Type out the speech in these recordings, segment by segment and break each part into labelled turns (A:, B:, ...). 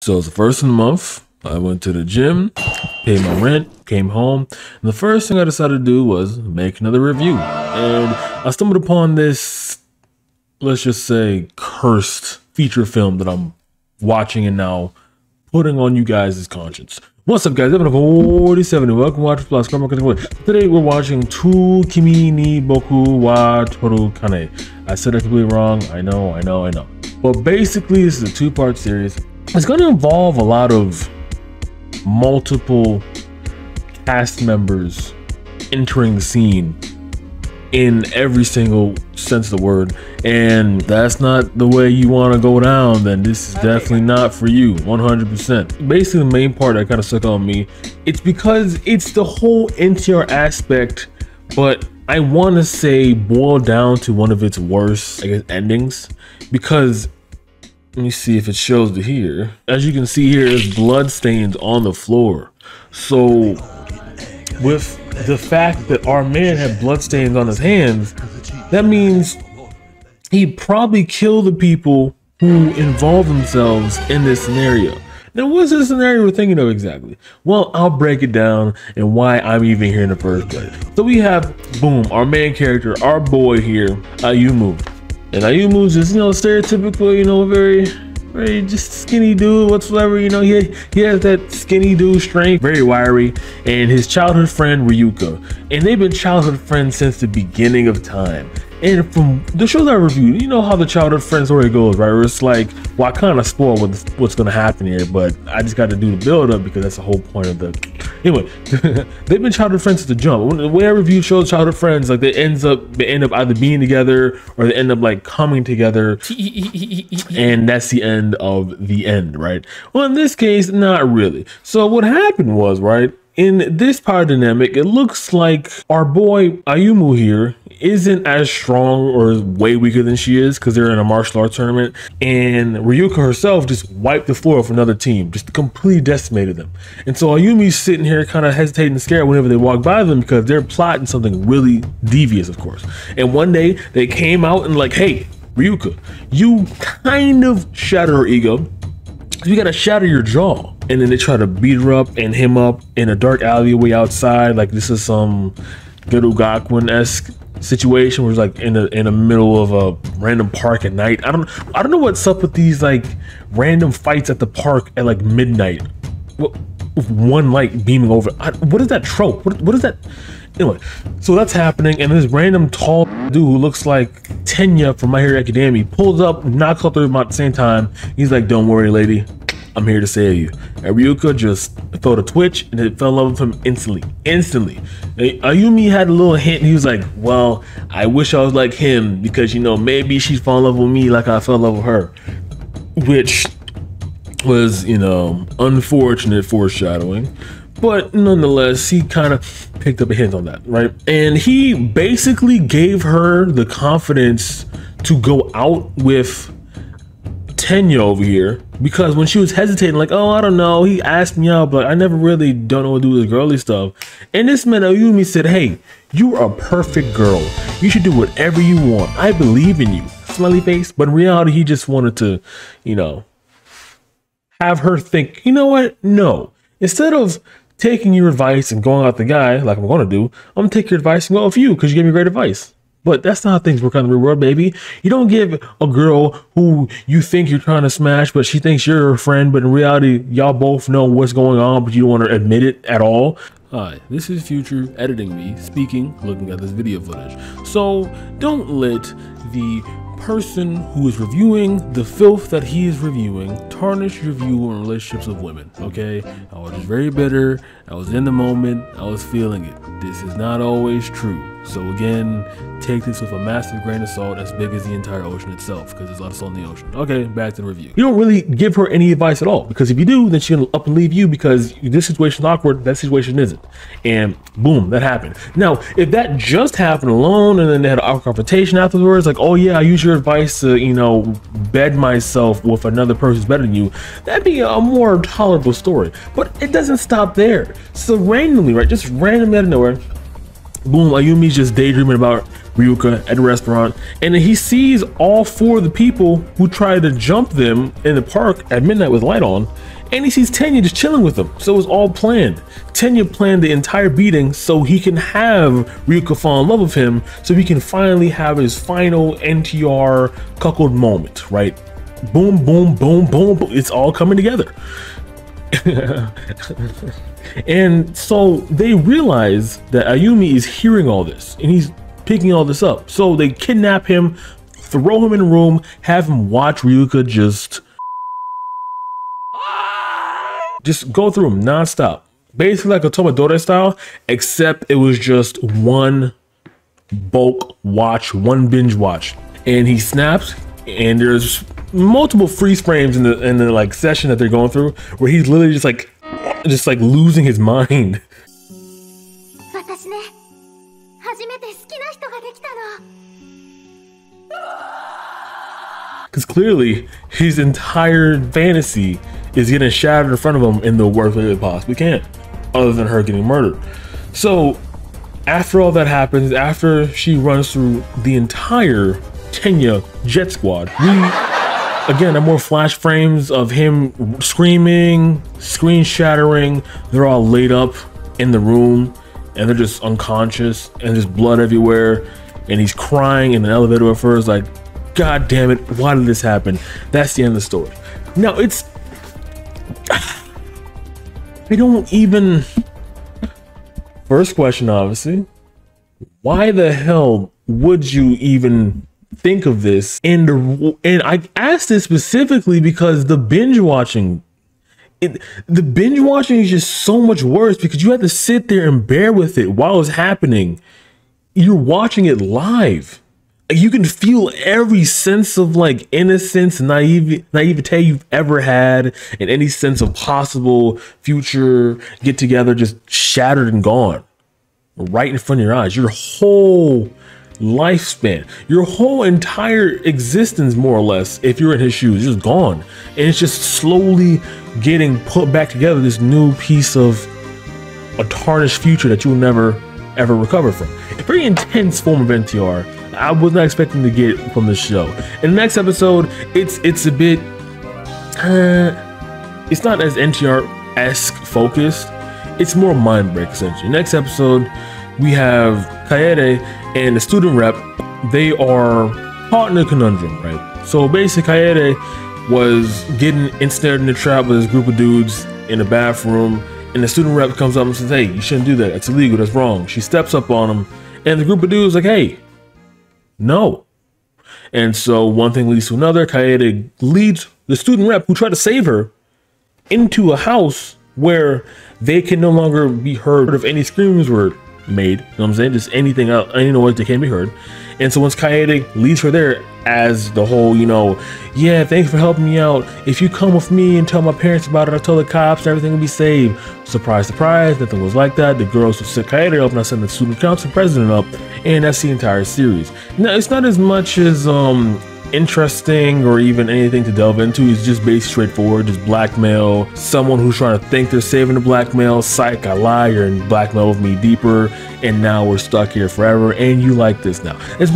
A: So it's the first of the month. I went to the gym, paid my rent, came home, and the first thing I decided to do was make another review. And I stumbled upon this, let's just say, cursed feature film that I'm watching and now putting on you guys' conscience. What's up, guys? Episode 47 and welcome to Watch Plus. Today we're watching Tooi Kimi ni Boku wa Todokanai. I said that completely wrong. I know. But basically, this is a two-part series. It's going to involve a lot of multiple cast members entering the scene in every single sense of the word, and that's not the way you want to go down, then this is definitely not for you. 100%. Basically, the main part that kind of stuck on me, it's because it's the whole NTR aspect, but I want to say boiled down to one of its worst, I guess, endings, because let me see if it shows it here. As you can see here, there's blood stains on the floor. So with the fact that our man had blood stains on his hands, that means he probably killed the people who involved themselves in this scenario. Now, what's the scenario we're thinking of exactly? Well, I'll break it down and why I'm even here in the first place. So we have, boom, our main character, our boy here, Ayumu. And Ayumu's just, stereotypical, very just skinny dude whatsoever. He has that skinny dude strength, very wiry, and his childhood friend Ryuka. And they've been childhood friends since the beginning of time. And from the shows I reviewed, you know how the childhood friend story goes, right? Where it's like, well, I kind of spoil what's going to happen here, but I just got to do the build up because that's the whole point of the. Anyway, they've been childhood friends since the jump. When I review shows childhood friends, like they end up either being together or they end up like coming together, and that's the end of the end, right? Well, in this case, not really. So what happened was, right, in this power dynamic, it looks like our boy Ayumu here isn't as strong or way weaker than she is because they're in a martial arts tournament, and Ryuka herself just wiped the floor with another team, just completely decimated them. And so Ayumi's sitting here kind of hesitating and scared whenever they walk by them because they're plotting something really devious, of course. And one day they came out and like, hey, Ryuka, you kind of shatter her ego. You gotta shatter your jaw. And then they try to beat her up and him up in a dark alleyway outside. Like this is some Todokanai-esque situation where it's like in the middle of a random park at night. I don't know what's up with these like random fights at the park at like midnight. With one light beaming over. What is that trope? What is that? Anyway, so that's happening, and this random tall dude who looks like Tenya from My Hero Academia pulls up, knocks out the room at the same time. He's like, "Don't worry, lady, I'm here to save you." And Ryuka just felt a twitch and it fell in love with him instantly. Ayumi had a little hint. He was like, well, I wish I was like him because, maybe she'd fall in love with me like I fell in love with her. Which was, unfortunate foreshadowing. But nonetheless, he kind of picked up a hint on that, right? And he basically gave her the confidence to go out with Tenya over here, because when she was hesitating, like, oh, I don't know, he asked me out, but I never really don't know what to do with the girly stuff. And this man Ayumi said, hey, you are a perfect girl. You should do whatever you want. I believe in you. Smiley face. But in reality, he just wanted to, have her think, you know what? No. Instead of taking your advice and going out the guy, like I'm going to do, I'm going to take your advice and go with you because you gave me great advice. But that's not how things work on the real world, baby. You don't give a girl who you think you're trying to smash, but she thinks you're her friend, but in reality, y'all both know what's going on, but you don't want to admit it at all. Hi, this is Future editing me, speaking, looking at this video footage. So don't let the person who is reviewing the filth that he is reviewing tarnish your view on relationships with women, okay? I was just very bitter. I was in the moment. I was feeling it. This is not always true. So again, take this with a massive grain of salt as big as the entire ocean itself, because there's a lot of salt in the ocean. Okay, back to the review. You don't really give her any advice at all, because if you do, then she's gonna up and leave you because this situation's awkward, that situation isn't. And boom, that happened. Now, if that just happened alone and then they had an awkward confrontation afterwards, like, oh yeah, I use your advice to, bed myself with another person who's better than you, that'd be a more tolerable story. But it doesn't stop there. So randomly, right, just randomly out of nowhere, boom, Ayumi's just daydreaming about Ryuka at a restaurant, and then he sees all 4 of the people who tried to jump them in the park at midnight with light on, and he sees Tenya just chilling with them. So it was all planned. Tenya planned the entire beating so he can have Ryuka fall in love with him, so he can finally have his final NTR cuckold moment, right? Boom, boom, boom, boom, boom. It's all coming together. And so they realize that Ayumi is hearing all this and he's picking all this up. So they kidnap him, throw him in a room, have him watch Ryuka just go through him nonstop. Basically like a Tomadore style, except it was just one bulk watch, one binge watch. And he snaps, and there's multiple freeze frames in the like session that they're going through where he's literally just like losing his mind. Because clearly his entire fantasy is getting shattered in front of him in the worst way it possibly can, other than her getting murdered. So after all that happens, after she runs through the entire Tenya jet squad, we again have more flash frames of him screaming, screen shattering. They're all laid up in the room and they're just unconscious and there's blood everywhere, and he's crying in an elevator at first like, God damn it, why did this happen? That's the end of the story. Now it's, I don't even, first question obviously, why the hell would you even think of this? And I asked this specifically because the binge watching is just so much worse because you have to sit there and bear with it while it's happening. You're watching it live. You can feel every sense of like innocence, naivete you've ever had, and any sense of possible future get together just shattered and gone right in front of your eyes. Your whole lifespan, your whole entire existence, more or less, if you're in his shoes, just gone. And it's just slowly getting put back together, this new piece of a tarnished future that you'll never ever recover from. A very intense form of NTR I was not expecting to get from this show. In the next episode, it's a bit it's not as NTR-esque focused. It's more mind break essentially. Next episode, we have Kaede and the student rep. They are caught in a conundrum, right? So basically, Kaede was getting ensnared in a trap with this group of dudes in a bathroom, and the student rep comes up and says, "Hey, you shouldn't do that. It's illegal. That's wrong." She steps up on him, and the group of dudes like, "Hey, no." And so one thing leads to another. Kaede leads the student rep who tried to save her into a house where they can no longer be heard if any screams were made. You know what I'm saying? Just anything else, any noise that can be heard. And so once Kaede leads her there as the whole, you know, yeah, thanks for helping me out. If you come with me and tell my parents about it, I'll tell the cops and everything will be saved. Surprise, surprise, nothing was like that. The girls would set Kaede up and I sent the student council president up, and that's the entire series. Now, it's not as much as interesting or even anything to delve into. It's just basically straightforward, just blackmail, someone who's trying to think they're saving the blackmail, psych, I lie, you're in blackmail with me deeper, and now we're stuck here forever, and you like this now. It's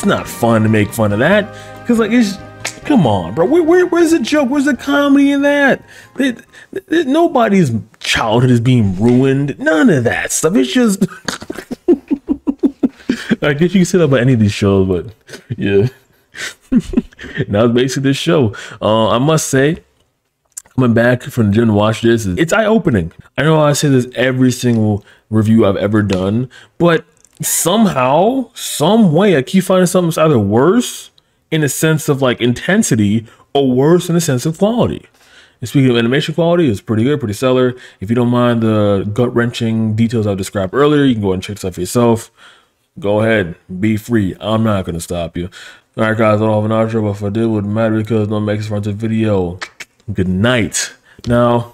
A: not fun to make fun of that, because like, it's, come on, bro, where's the joke, where's the comedy in that? Nobody's childhood is being ruined, none of that stuff. It's just I guess you can say that about any of these shows, but yeah. Now it's basically this show. I must say, coming back from the gym to watch this, it's eye-opening. I know I say this every single review I've ever done, but somehow, some way, I keep finding something that's either worse in the sense of like intensity or worse in the sense of quality. And speaking of animation quality, it's pretty good, pretty stellar. If you don't mind the gut-wrenching details I described earlier, you can go and check this out for yourself. Go ahead, be free. I'm not gonna stop you. All right, guys, I don't have an outro, but if I did, it wouldn't matter because no makes for the video. Good night. Now,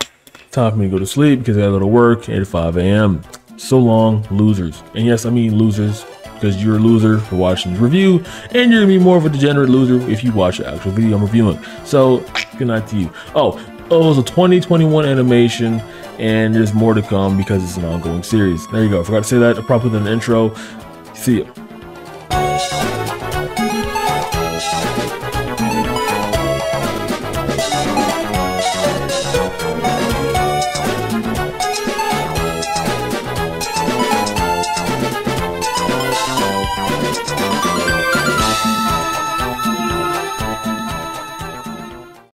A: time for me to go to sleep because I gotta go to work at 5 a.m. So long, losers. And yes, I mean losers because you're a loser for watching this review, and you're gonna be more of a degenerate loser if you watch the actual video I'm reviewing. So, good night to you. Oh, it was a 2021 animation, and there's more to come because it's an ongoing series. There you go. I forgot to say that. I probably put in the intro. See ya.